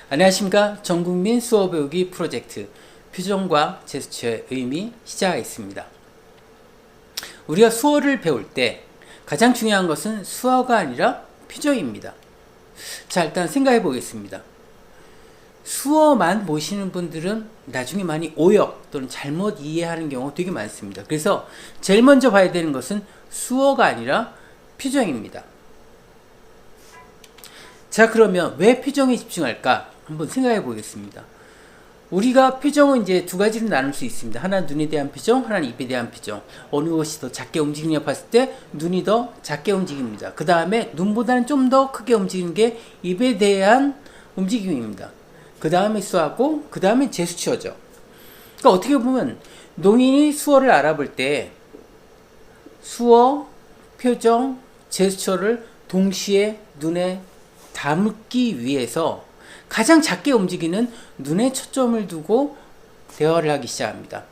안녕하십니까. 전국민 수어 배우기 프로젝트 표정과 제스처의 의미 시작하겠습니다. 우리가 수어를 배울 때 가장 중요한 것은 수어가 아니라 표정입니다. 자, 일단 생각해 보겠습니다. 수어만 보시는 분들은 나중에 많이 오역 또는 잘못 이해하는 경우가 되게 많습니다. 그래서 제일 먼저 봐야 되는 것은 수어가 아니라 표정입니다. 자, 그러면 왜 표정에 집중할까? 한번 생각해 보겠습니다. 우리가 표정은 이제 두 가지로 나눌 수 있습니다. 하나는 눈에 대한 표정, 하나는 입에 대한 표정. 어느 것이 더 작게 움직이냐 봤을 때 눈이 더 작게 움직입니다. 그 다음에 눈보다는 좀 더 크게 움직이는 게 입에 대한 움직임입니다. 그 다음에 수어하고 그 다음에 제스처죠. 그러니까 어떻게 보면 농인이 수어를 알아볼 때 수어, 표정, 제스처를 동시에 눈에 담기 위해서 가장 작게 움직이는 눈에 초점을 두고 대화를 하기 시작합니다.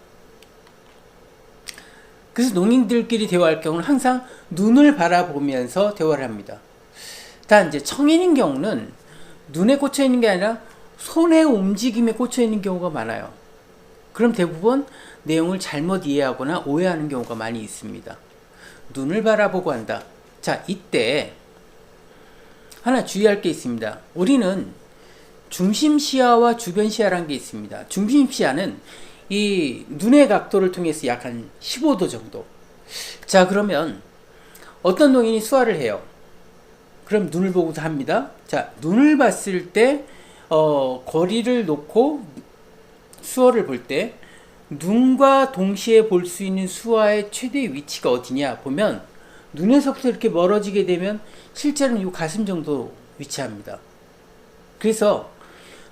그래서 농인들끼리 대화할 경우는 항상 눈을 바라보면서 대화를 합니다. 단 이제 청인인 경우는 눈에 꽂혀 있는 게 아니라 손의 움직임에 꽂혀 있는 경우가 많아요. 그럼 대부분 내용을 잘못 이해하거나 오해하는 경우가 많이 있습니다. 눈을 바라보고 한다. 자, 이때 하나 주의할 게 있습니다. 우리는 중심시야와 주변시야라는 게 있습니다. 중심시야는 이 눈의 각도를 통해서 약 한 15도 정도. 자, 그러면 어떤 농인이 수화를 해요. 그럼 눈을 보고도 합니다. 자, 눈을 봤을 때 거리를 놓고 수어를 볼 때 눈과 동시에 볼 수 있는 수화의 최대 위치가 어디냐 보면 눈에서부터 이렇게 멀어지게 되면 실제로는 이 가슴 정도 위치합니다. 그래서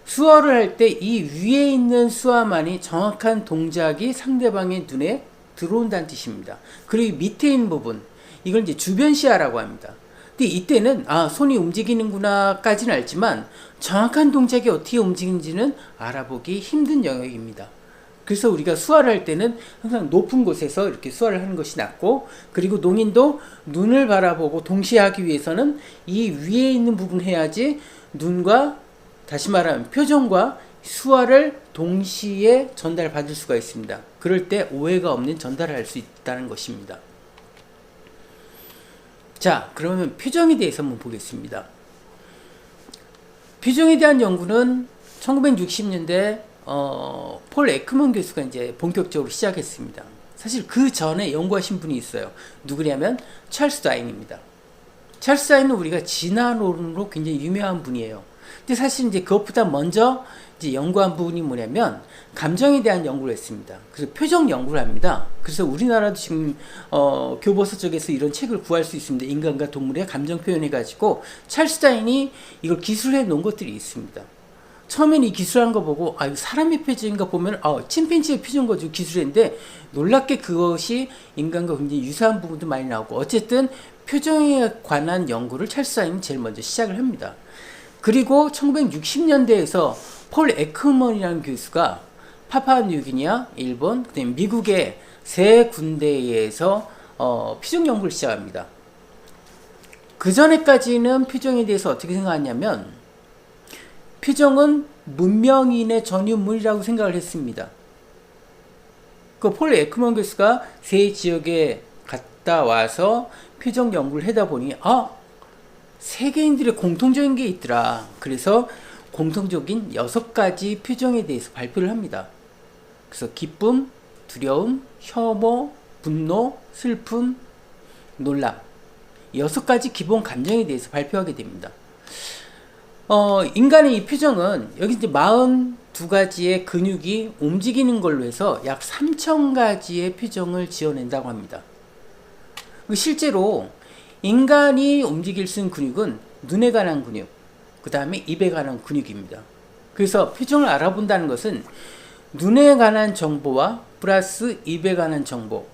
수어를 할 때 이 위에 있는 수화만이 정확한 동작이 상대방의 눈에 들어온다는 뜻입니다. 그리고 밑에 있는 부분, 이걸 이제 주변시야라고 합니다. 근데 이때는 손이 움직이는구나 까지는 알지만 정확한 동작이 어떻게 움직이는지는 알아보기 힘든 영역입니다. 그래서 우리가 수화를 할 때는 항상 높은 곳에서 이렇게 수화를 하는 것이 낫고, 그리고 농인도 눈을 바라보고 동시에 하기 위해서는 이 위에 있는 부분 해야지 눈과, 다시 말하면 표정과 수화를 동시에 전달받을 수가 있습니다. 그럴 때 오해가 없는 전달을 할 수 있다는 것입니다. 자, 그러면 표정에 대해서 한번 보겠습니다. 표정에 대한 연구는 1960년대 폴 에크먼 교수가 이제 본격적으로 시작했습니다. 사실 그 전에 연구하신 분이 있어요. 누구냐면 찰스 다윈입니다. 찰스 다윈은 우리가 진화론으로 굉장히 유명한 분이에요. 근데 사실 이제 그것보다 먼저 이제 연구한 부분이 뭐냐면 감정에 대한 연구를 했습니다. 그래서 표정 연구를 합니다. 그래서 우리나라도 지금 교보서 쪽에서 이런 책을 구할 수 있습니다. 인간과 동물의 감정 표현해 가지고 찰스 다윈이 이걸 기술해 놓은 것들이 있습니다. 처음엔 이 기술한 거 보고 이거 사람의 표정인가 보면 침팬지의 표정 가지고 기술했는데 놀랍게 그것이 인간과 굉장히 유사한 부분도 많이 나오고, 어쨌든 표정에 관한 연구를 찰스 다윈이 제일 먼저 시작을 합니다. 그리고 1960년대에서 폴 에크먼이라는 교수가 파푸아뉴기니아, 일본, 그다음에 미국의 세 군데에서 표정 연구를 시작합니다. 그 전에까지는 표정에 대해서 어떻게 생각하냐면 표정은 문명인의 전유물이라고 생각을 했습니다. 그 폴 에크먼 교수가 세 지역에 갔다 와서 표정 연구를 하다 보니 세계인들의 공통적인 게 있더라. 그래서 공통적인 6가지 표정에 대해서 발표를 합니다. 그래서 기쁨, 두려움, 혐오, 분노, 슬픔, 놀람, 6가지 기본 감정에 대해서 발표하게 됩니다. 인간의 이 표정은 여기 이제 42가지의 근육이 움직이는 걸로 해서 약 3,000가지의 표정을 지어낸다고 합니다. 실제로 인간이 움직일 수 있는 근육은 눈에 관한 근육, 그 다음에 입에 관한 근육입니다. 그래서 표정을 알아본다는 것은 눈에 관한 정보와 플러스 입에 관한 정보,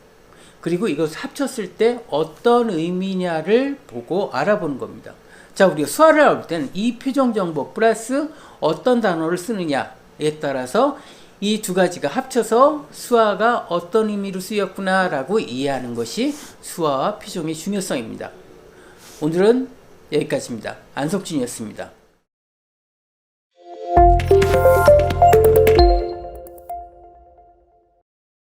그리고 이것을 합쳤을 때 어떤 의미냐를 보고 알아보는 겁니다. 자, 우리가 수화를 알아볼 때는 이 표정 정보 플러스 어떤 단어를 쓰느냐에 따라서 이 두 가지가 합쳐서 수화가 어떤 의미로 쓰였구나 라고 이해하는 것이 수화와 표정의 중요성입니다. 오늘은 여기까지입니다. 안석준이었습니다.